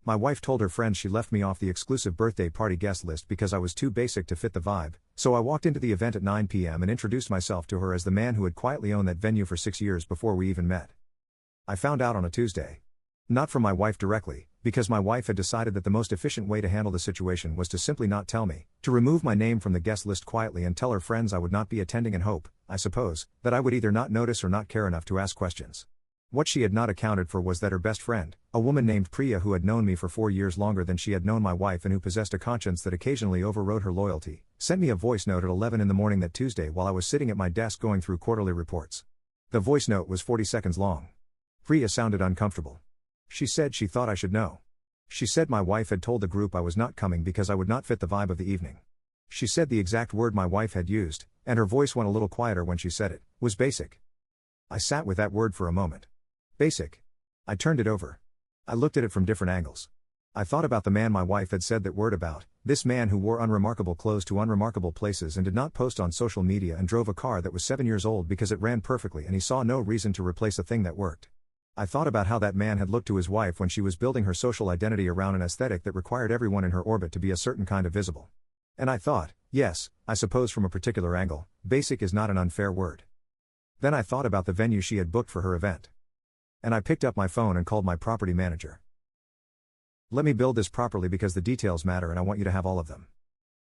My wife told her friends she left me off the exclusive birthday party guest list because I was too basic to fit the vibe, so I walked into the event at 9 p.m. and introduced myself to her as the man who had quietly owned that venue for 6 years before we even met. I found out on a Tuesday. Not from my wife directly, because my wife had decided that the most efficient way to handle the situation was to simply not tell me, to remove my name from the guest list quietly and tell her friends I would not be attending and hope, I suppose, that I would either not notice or not care enough to ask questions. What she had not accounted for was that her best friend, a woman named Priya who had known me for 4 years longer than she had known my wife and who possessed a conscience that occasionally overrode her loyalty, sent me a voice note at 11 in the morning that Tuesday while I was sitting at my desk going through quarterly reports. The voice note was 40 seconds long. Priya sounded uncomfortable. She said she thought I should know. She said my wife had told the group I was not coming because I would not fit the vibe of the evening. She said the exact word my wife had used, and her voice went a little quieter when she said it, was basic. I sat with that word for a moment. Basic. I turned it over. I looked at it from different angles. I thought about the man my wife had said that word about, this man who wore unremarkable clothes to unremarkable places and did not post on social media and drove a car that was 7 years old because it ran perfectly and he saw no reason to replace a thing that worked. I thought about how that man had looked to his wife when she was building her social identity around an aesthetic that required everyone in her orbit to be a certain kind of visible. And I thought, yes, I suppose from a particular angle, basic is not an unfair word. Then I thought about the venue she had booked for her event. And I picked up my phone and called my property manager. Let me build this properly because the details matter and I want you to have all of them.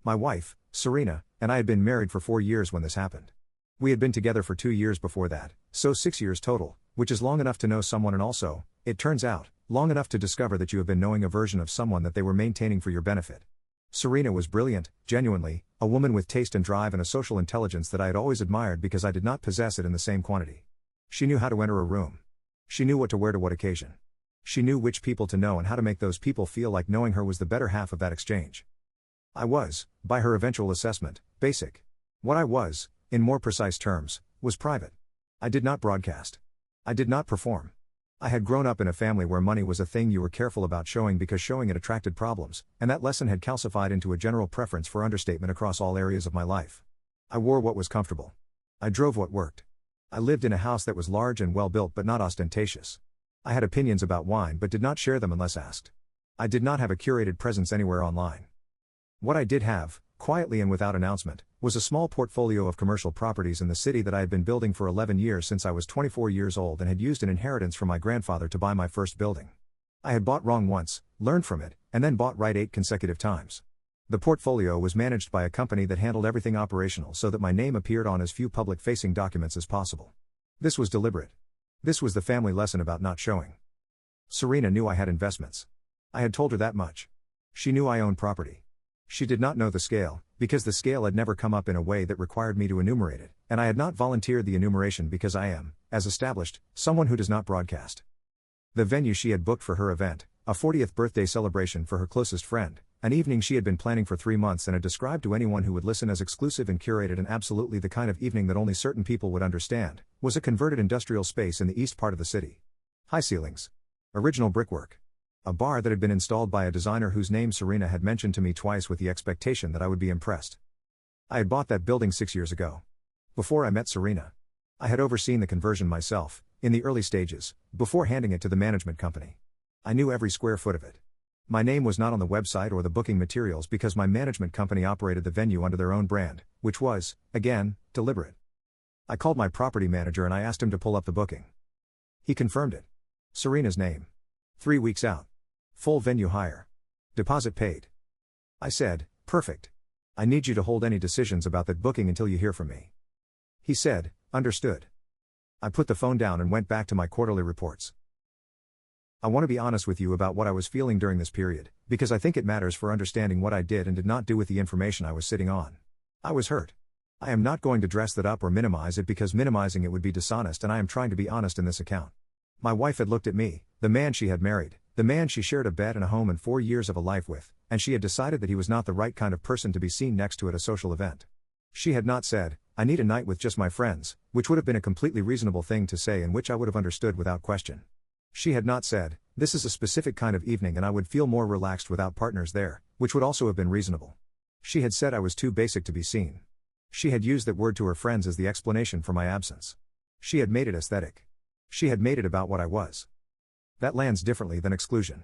My wife, Serena, and I had been married for 4 years when this happened. We had been together for 2 years before that, so 6 years total, which is long enough to know someone and also, it turns out, long enough to discover that you have been knowing a version of someone that they were maintaining for your benefit. Serena was brilliant, genuinely, a woman with taste and drive and a social intelligence that I had always admired because I did not possess it in the same quantity. She knew how to enter a room. She knew what to wear to what occasion. She knew which people to know and how to make those people feel like knowing her was the better half of that exchange. I was, by her eventual assessment, basic. What I was, in more precise terms, was private. I did not broadcast. I did not perform. I had grown up in a family where money was a thing you were careful about showing because showing it attracted problems, and that lesson had calcified into a general preference for understatement across all areas of my life. I wore what was comfortable. I drove what worked. I lived in a house that was large and well built but not ostentatious. I had opinions about wine but did not share them unless asked. I did not have a curated presence anywhere online. What I did have, quietly and without announcement, was a small portfolio of commercial properties in the city that I had been building for 11 years since I was 24 years old and had used an inheritance from my grandfather to buy my first building. I had bought wrong once, learned from it, and then bought right 8 consecutive times. The portfolio was managed by a company that handled everything operational so that my name appeared on as few public-facing documents as possible. This was deliberate. This was the family lesson about not showing. Serena knew I had investments. I had told her that much. She knew I owned property. She did not know the scale, because the scale had never come up in a way that required me to enumerate it, and I had not volunteered the enumeration because I am, as established, someone who does not broadcast. The venue she had booked for her event, a 40th birthday celebration for her closest friend, an evening she had been planning for 3 months and had described to anyone who would listen as exclusive and curated and absolutely the kind of evening that only certain people would understand, was a converted industrial space in the east part of the city. High ceilings. Original brickwork. A bar that had been installed by a designer whose name Serena had mentioned to me twice with the expectation that I would be impressed. I had bought that building 6 years ago. Before I met Serena. I had overseen the conversion myself, in the early stages, before handing it to the management company. I knew every square foot of it. My name was not on the website or the booking materials because my management company operated the venue under their own brand, which was, again, deliberate. I called my property manager and I asked him to pull up the booking. He confirmed it. Serena's name. 3 weeks out. Full venue hire. Deposit paid. I said, perfect. I need you to hold any decisions about that booking until you hear from me. He said, understood. I put the phone down and went back to my quarterly reports. I want to be honest with you about what I was feeling during this period, because I think it matters for understanding what I did and did not do with the information I was sitting on. I was hurt. I am not going to dress that up or minimize it because minimizing it would be dishonest, and I am trying to be honest in this account. My wife had looked at me, the man she had married, the man she shared a bed and a home and 4 years of a life with, and she had decided that he was not the right kind of person to be seen next to at a social event. She had not said, I need a night with just my friends, which would have been a completely reasonable thing to say and which I would have understood without question. She had not said, this is a specific kind of evening and I would feel more relaxed without partners there, which would also have been reasonable. She had said I was too basic to be seen. She had used that word to her friends as the explanation for my absence. She had made it aesthetic. She had made it about what I was. That lands differently than exclusion.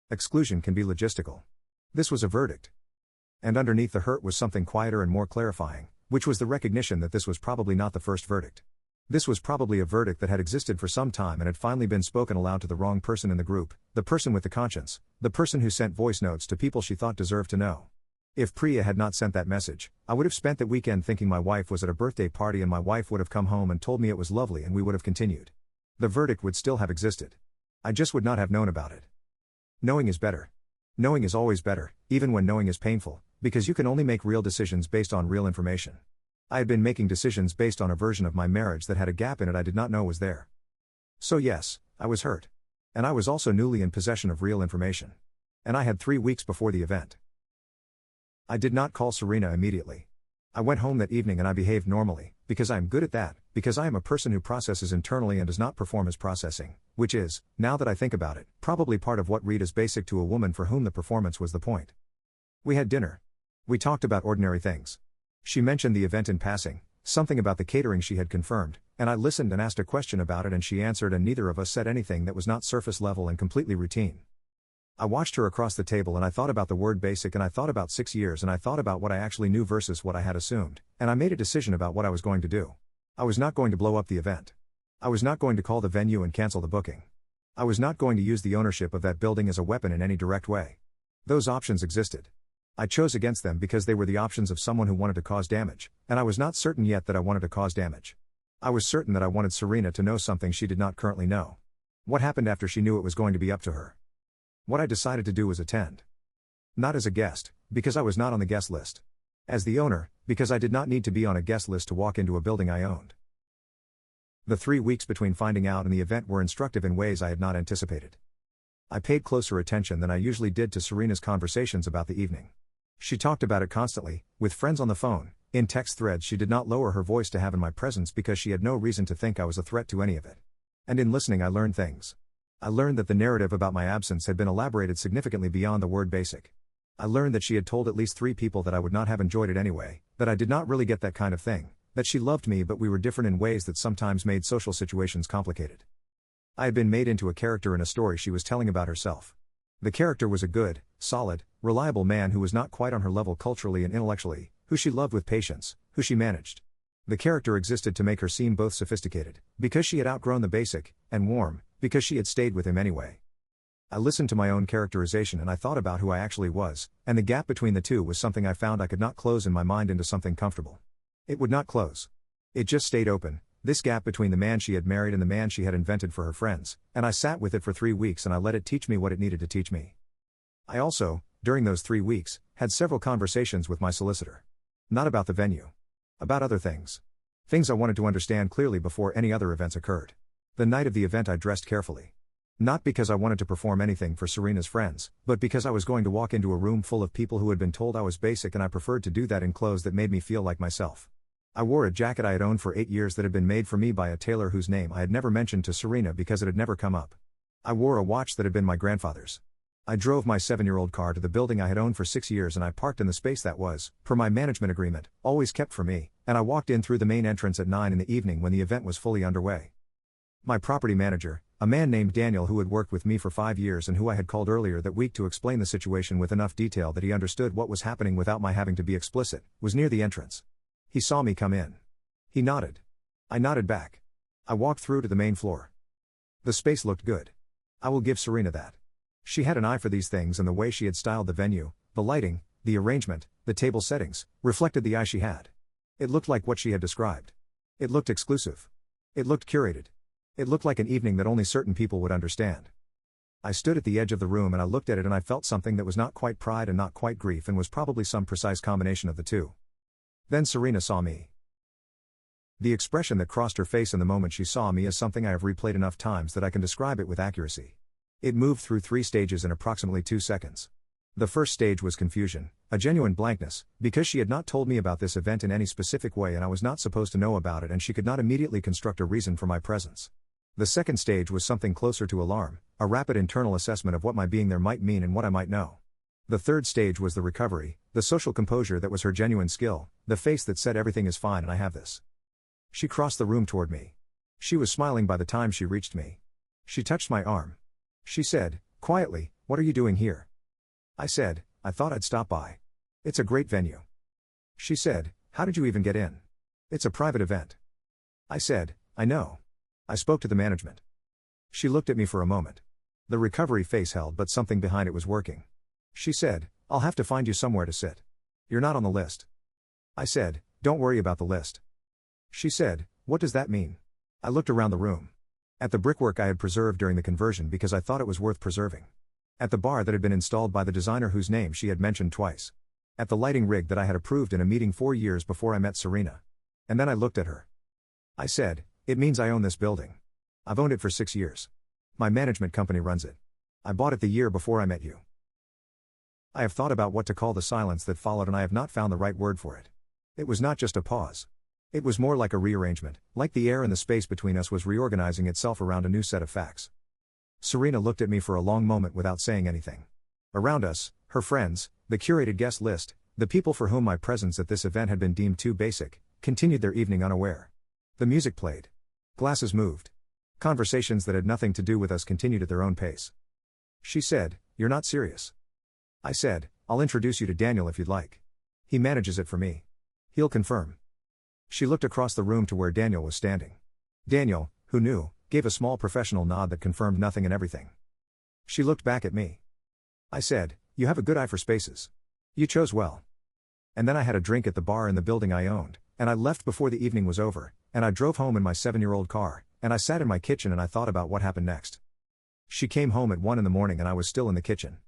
Exclusion can be logistical. This was a verdict. And underneath the hurt was something quieter and more clarifying, which was the recognition that this was probably not the first verdict. This was probably a verdict that had existed for some time and had finally been spoken aloud to the wrong person in the group, the person with the conscience, the person who sent voice notes to people she thought deserved to know. If Priya had not sent that message, I would have spent that weekend thinking my wife was at a birthday party and my wife would have come home and told me it was lovely and we would have continued. The verdict would still have existed. I just would not have known about it. Knowing is better. Knowing is always better, even when knowing is painful, because you can only make real decisions based on real information. I had been making decisions based on a version of my marriage that had a gap in it I did not know was there. So yes, I was hurt. And I was also newly in possession of real information. And I had 3 weeks before the event. I did not call Serena immediately. I went home that evening and I behaved normally, because I am good at that, because I am a person who processes internally and does not perform as processing, which is, now that I think about it, probably part of what read is basic to a woman for whom the performance was the point. We had dinner. We talked about ordinary things. She mentioned the event in passing, something about the catering she had confirmed, and I listened and asked a question about it and she answered and neither of us said anything that was not surface level and completely routine. I watched her across the table and I thought about the word basic and I thought about 6 years and I thought about what I actually knew versus what I had assumed, and I made a decision about what I was going to do. I was not going to blow up the event. I was not going to call the venue and cancel the booking. I was not going to use the ownership of that building as a weapon in any direct way. Those options existed. I chose against them because they were the options of someone who wanted to cause damage, and I was not certain yet that I wanted to cause damage. I was certain that I wanted Serena to know something she did not currently know. What happened after she knew it was going to be up to her? What I decided to do was attend. Not as a guest, because I was not on the guest list. As the owner, because I did not need to be on a guest list to walk into a building I owned. The 3 weeks between finding out and the event were instructive in ways I had not anticipated. I paid closer attention than I usually did to Serena's conversations about the evening. She talked about it constantly, with friends on the phone, in text threads. She did not lower her voice to have in my presence because she had no reason to think I was a threat to any of it. And in listening I learned things. I learned that the narrative about my absence had been elaborated significantly beyond the word basic. I learned that she had told at least 3 people that I would not have enjoyed it anyway, that I did not really get that kind of thing, that she loved me but we were different in ways that sometimes made social situations complicated. I had been made into a character in a story she was telling about herself. The character was a good, solid, reliable man who was not quite on her level culturally and intellectually, who she loved with patience, who she managed. The character existed to make her seem both sophisticated, because she had outgrown the basic, and warm, because she had stayed with him anyway. I listened to my own characterization and I thought about who I actually was, and the gap between the two was something I found I could not close in my mind into something comfortable. It would not close. It just stayed open, this gap between the man she had married and the man she had invented for her friends, and I sat with it for 3 weeks and I let it teach me what it needed to teach me. I also, during those 3 weeks, had several conversations with my solicitor. Not about the venue. About other things. Things I wanted to understand clearly before any other events occurred. The night of the event I dressed carefully. Not because I wanted to perform anything for Serena's friends, but because I was going to walk into a room full of people who had been told I was basic and I preferred to do that in clothes that made me feel like myself. I wore a jacket I had owned for 8 years that had been made for me by a tailor whose name I had never mentioned to Serena because it had never come up. I wore a watch that had been my grandfather's. I drove my 7-year-old car to the building I had owned for 6 years and I parked in the space that was, per my management agreement, always kept for me, and I walked in through the main entrance at 9 in the evening when the event was fully underway. My property manager, a man named Daniel who had worked with me for 5 years and who I had called earlier that week to explain the situation with enough detail that he understood what was happening without my having to be explicit, was near the entrance. He saw me come in. He nodded. I nodded back. I walked through to the main floor. The space looked good. I will give Serena that. She had an eye for these things, and the way she had styled the venue, the lighting, the arrangement, the table settings, reflected the eye she had. It looked like what she had described. It looked exclusive. It looked curated. It looked like an evening that only certain people would understand. I stood at the edge of the room and I looked at it and I felt something that was not quite pride and not quite grief and was probably some precise combination of the two. Then Serena saw me. The expression that crossed her face in the moment she saw me is something I have replayed enough times that I can describe it with accuracy. It moved through 3 stages in approximately 2 seconds. The first stage was confusion, a genuine blankness, because she had not told me about this event in any specific way and I was not supposed to know about it and she could not immediately construct a reason for my presence. The second stage was something closer to alarm, a rapid internal assessment of what my being there might mean and what I might know. The third stage was the recovery, the social composure that was her genuine skill, the face that said everything is fine and I have this. She crossed the room toward me. She was smiling by the time she reached me. She touched my arm. She said, quietly, "What are you doing here?" I said, "I thought I'd stop by. It's a great venue." She said, "How did you even get in? It's a private event." I said, "I know. I spoke to the management." She looked at me for a moment. The recovery face held, but something behind it was working. She said, "I'll have to find you somewhere to sit. You're not on the list." I said, "Don't worry about the list." She said, "What does that mean?" I looked around the room. At the brickwork I had preserved during the conversion because I thought it was worth preserving. At the bar that had been installed by the designer whose name she had mentioned twice. At the lighting rig that I had approved in a meeting 4 years before I met Serena. And then I looked at her. I said, "It means I own this building. I've owned it for 6 years. My management company runs it. I bought it the year before I met you." I have thought about what to call the silence that followed, and I have not found the right word for it. It was not just a pause. It was more like a rearrangement, like the air in the space between us was reorganizing itself around a new set of facts. Serena looked at me for a long moment without saying anything. Around us, her friends, the curated guest list, the people for whom my presence at this event had been deemed too basic, continued their evening unaware. The music played. Glasses moved. Conversations that had nothing to do with us continued at their own pace. She said, "You're not serious." I said, "I'll introduce you to Daniel if you'd like. He manages it for me. He'll confirm." She looked across the room to where Daniel was standing. Daniel, who knew, gave a small professional nod that confirmed nothing and everything. She looked back at me. I said, "You have a good eye for spaces. You chose well." And then I had a drink at the bar in the building I owned, and I left before the evening was over, and I drove home in my 7-year-old car, and I sat in my kitchen and I thought about what happened next. She came home at 1 in the morning and I was still in the kitchen.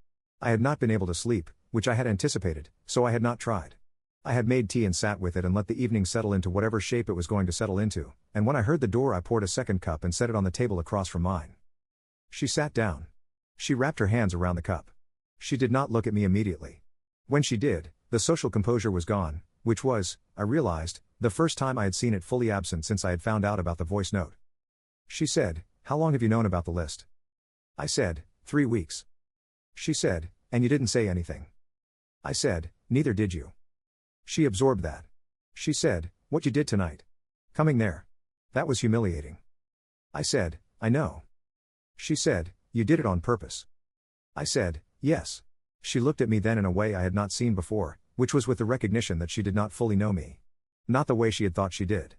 I had not been able to sleep, which I had anticipated, so I had not tried. I had made tea and sat with it and let the evening settle into whatever shape it was going to settle into, and when I heard the door I poured a second cup and set it on the table across from mine. She sat down. She wrapped her hands around the cup. She did not look at me immediately. When she did, the social composure was gone, which was, I realized, the first time I had seen it fully absent since I had found out about the voice note. She said, "How long have you known about the list?" I said, 3 weeks. She said, "And you didn't say anything?" I said, "Neither did you." She absorbed that. She said, "What you did tonight. Coming there. That was humiliating." I said, "I know." She said, "You did it on purpose." I said, "Yes." She looked at me then in a way I had not seen before, which was with the recognition that she did not fully know me. Not the way she had thought she did.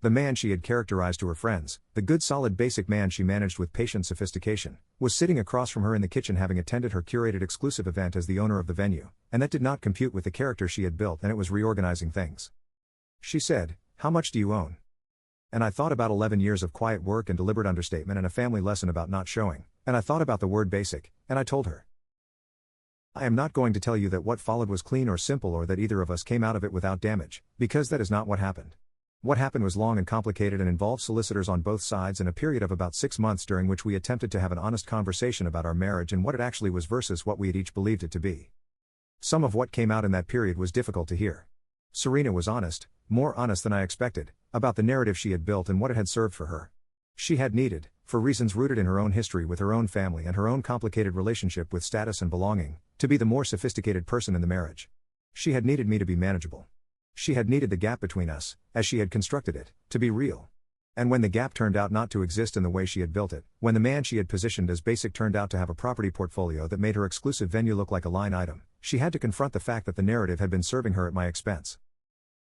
The man she had characterized to her friends, the good solid basic man she managed with patient sophistication, was sitting across from her in the kitchen having attended her curated exclusive event as the owner of the venue, and that did not compute with the character she had built, and it was reorganizing things. She said, "How much do you own?" And I thought about 11 years of quiet work and deliberate understatement and a family lesson about not showing, and I thought about the word basic, and I told her. I am not going to tell you that what followed was clean or simple or that either of us came out of it without damage, because that is not what happened. What happened was long and complicated and involved solicitors on both sides and a period of about 6 months during which we attempted to have an honest conversation about our marriage and what it actually was versus what we had each believed it to be. Some of what came out in that period was difficult to hear. Serena was honest, more honest than I expected, about the narrative she had built and what it had served for her. She had needed, for reasons rooted in her own history with her own family and her own complicated relationship with status and belonging, to be the more sophisticated person in the marriage. She had needed me to be manageable. She had needed the gap between us, as she had constructed it, to be real. And when the gap turned out not to exist in the way she had built it, when the man she had positioned as basic turned out to have a property portfolio that made her exclusive venue look like a line item, she had to confront the fact that the narrative had been serving her at my expense.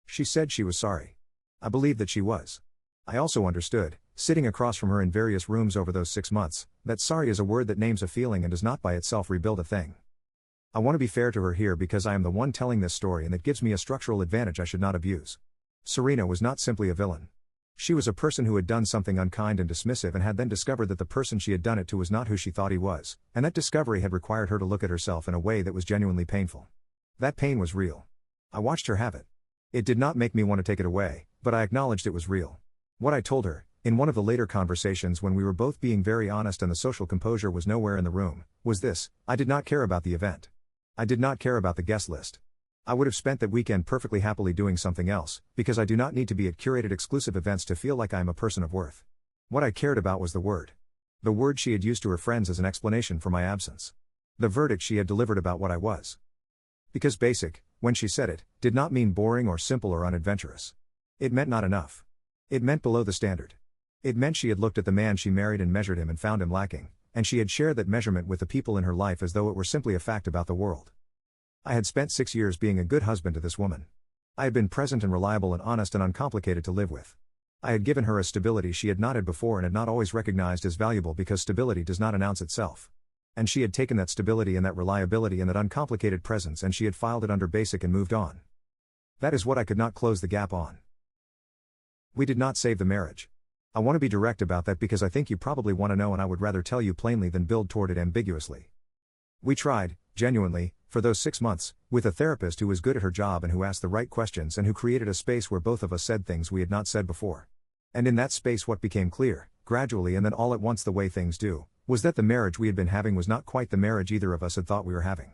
She said she was sorry. I believed that she was. I also understood, sitting across from her in various rooms over those 6 months, that sorry is a word that names a feeling and does not by itself rebuild a thing. I want to be fair to her here because I am the one telling this story and that gives me a structural advantage I should not abuse. Serena was not simply a villain. She was a person who had done something unkind and dismissive and had then discovered that the person she had done it to was not who she thought he was, and that discovery had required her to look at herself in a way that was genuinely painful. That pain was real. I watched her have it. It did not make me want to take it away, but I acknowledged it was real. What I told her, in one of the later conversations when we were both being very honest and the social composure was nowhere in the room, was this: I did not care about the event. I did not care about the guest list. I would have spent that weekend perfectly happily doing something else, because I do not need to be at curated exclusive events to feel like I am a person of worth. What I cared about was the word. The word she had used to her friends as an explanation for my absence. The verdict she had delivered about what I was. Because basic, when she said it, did not mean boring or simple or unadventurous. It meant not enough. It meant below the standard. It meant she had looked at the man she married and measured him and found him lacking, and she had shared that measurement with the people in her life as though it were simply a fact about the world. I had spent 6 years being a good husband to this woman. I had been present and reliable and honest and uncomplicated to live with. I had given her a stability she had not had before and had not always recognized as valuable because stability does not announce itself. And she had taken that stability and that reliability and that uncomplicated presence and she had filed it under basic and moved on. That is what I could not close the gap on. We did not save the marriage. I want to be direct about that because I think you probably want to know and I would rather tell you plainly than build toward it ambiguously. We tried, genuinely, for those 6 months, with a therapist who was good at her job and who asked the right questions and who created a space where both of us said things we had not said before. And in that space what became clear, gradually and then all at once the way things do, was that the marriage we had been having was not quite the marriage either of us had thought we were having.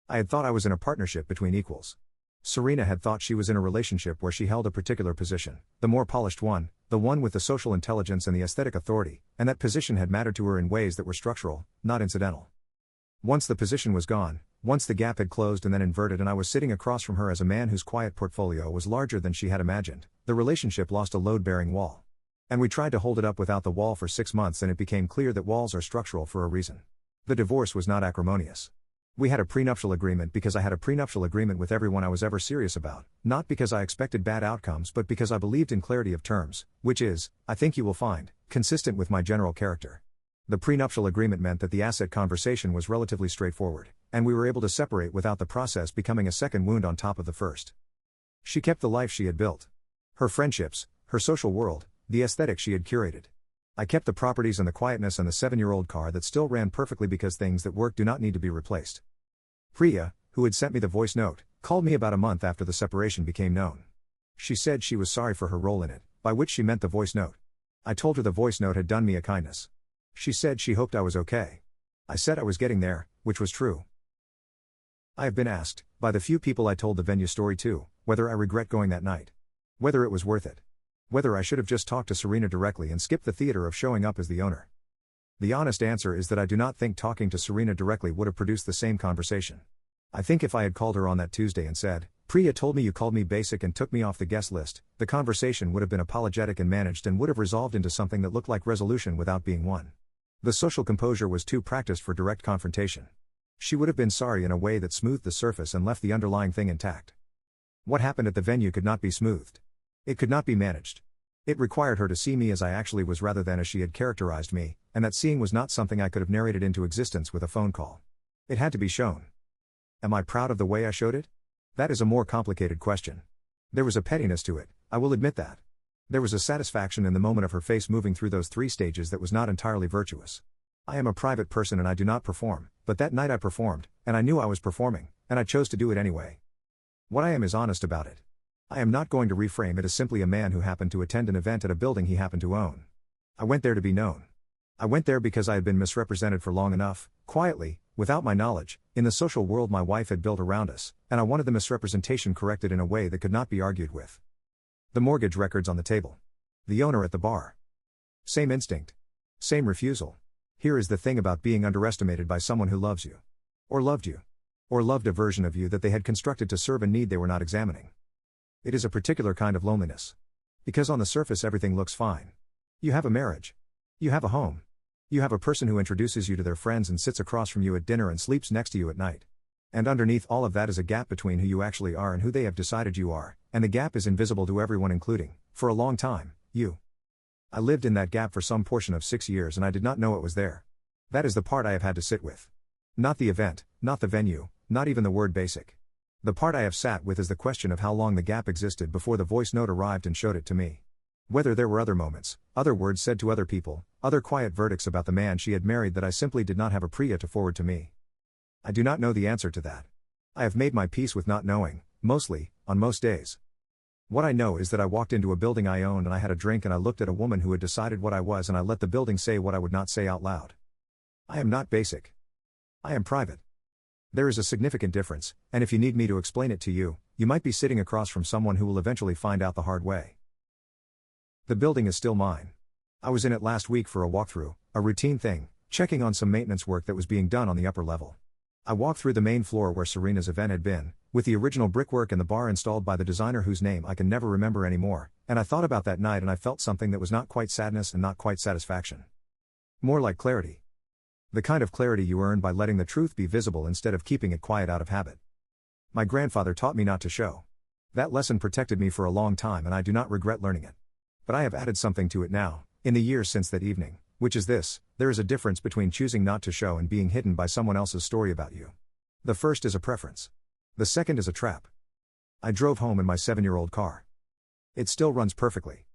I had thought I was in a partnership between equals. Serena had thought she was in a relationship where she held a particular position, the more polished one, the one with the social intelligence and the aesthetic authority, and that position had mattered to her in ways that were structural, not incidental. Once the position was gone, once the gap had closed and then inverted and I was sitting across from her as a man whose quiet portfolio was larger than she had imagined, the relationship lost a load-bearing wall. And we tried to hold it up without the wall for 6 months and it became clear that walls are structural for a reason. The divorce was not acrimonious. We had a prenuptial agreement because I had a prenuptial agreement with everyone I was ever serious about, not because I expected bad outcomes but because I believed in clarity of terms, which is, I think you will find, consistent with my general character. The prenuptial agreement meant that the asset conversation was relatively straightforward, and we were able to separate without the process becoming a second wound on top of the first. She kept the life she had built. Her friendships, her social world, the aesthetic she had curated. I kept the properties and the quietness and the 7-year-old car that still ran perfectly because things that work do not need to be replaced. Priya, who had sent me the voice note, called me about a month after the separation became known. She said she was sorry for her role in it, by which she meant the voice note. I told her the voice note had done me a kindness. She said she hoped I was okay. I said I was getting there, which was true. I have been asked, by the few people I told the venue story to, whether I regret going that night. Whether it was worth it. Whether I should have just talked to Serena directly and skipped the theater of showing up as the owner. The honest answer is that I do not think talking to Serena directly would have produced the same conversation. I think if I had called her on that Tuesday and said, "Priya told me you called me basic and took me off the guest list," the conversation would have been apologetic and managed and would have resolved into something that looked like resolution without being one. The social composure was too practiced for direct confrontation. She would have been sorry in a way that smoothed the surface and left the underlying thing intact. What happened at the venue could not be smoothed. It could not be managed. It required her to see me as I actually was rather than as she had characterized me, and that seeing was not something I could have narrated into existence with a phone call. It had to be shown. Am I proud of the way I showed it? That is a more complicated question. There was a pettiness to it, I will admit that. There was a satisfaction in the moment of her face moving through those 3 stages that was not entirely virtuous. I am a private person and I do not perform, but that night I performed, and I knew I was performing, and I chose to do it anyway. What I am is honest about it. I am not going to reframe it as simply a man who happened to attend an event at a building he happened to own. I went there to be known. I went there because I had been misrepresented for long enough, quietly, without my knowledge, in the social world my wife had built around us, and I wanted the misrepresentation corrected in a way that could not be argued with. The mortgage records on the table. The owner at the bar. Same instinct. Same refusal. Here is the thing about being underestimated by someone who loves you. Or loved you. Or loved a version of you that they had constructed to serve a need they were not examining. It is a particular kind of loneliness. Because on the surface everything looks fine. You have a marriage. You have a home. You have a person who introduces you to their friends and sits across from you at dinner and sleeps next to you at night. And underneath all of that is a gap between who you actually are and who they have decided you are, and the gap is invisible to everyone including, for a long time, you. I lived in that gap for some portion of 6 years and I did not know it was there. That is the part I have had to sit with. Not the event, not the venue, not even the word basic. The part I have sat with is the question of how long the gap existed before the voice note arrived and showed it to me. Whether there were other moments, other words said to other people, other quiet verdicts about the man she had married that I simply did not have a Priya to forward to me. I do not know the answer to that. I have made my peace with not knowing, mostly, on most days. What I know is that I walked into a building I owned and I had a drink and I looked at a woman who had decided what I was and I let the building say what I would not say out loud. I am not basic. I am private. There is a significant difference, and if you need me to explain it to you, you might be sitting across from someone who will eventually find out the hard way. The building is still mine. I was in it last week for a walkthrough, a routine thing, checking on some maintenance work that was being done on the upper level. I walked through the main floor where Serena's event had been, with the original brickwork and the bar installed by the designer whose name I can never remember anymore, and I thought about that night and I felt something that was not quite sadness and not quite satisfaction. More like clarity. The kind of clarity you earn by letting the truth be visible instead of keeping it quiet out of habit. My grandfather taught me not to show. That lesson protected me for a long time and I do not regret learning it. But I have added something to it now, in the years since that evening, which is this: there is a difference between choosing not to show and being hidden by someone else's story about you. The first is a preference. The second is a trap. I drove home in my 7-year-old car. It still runs perfectly.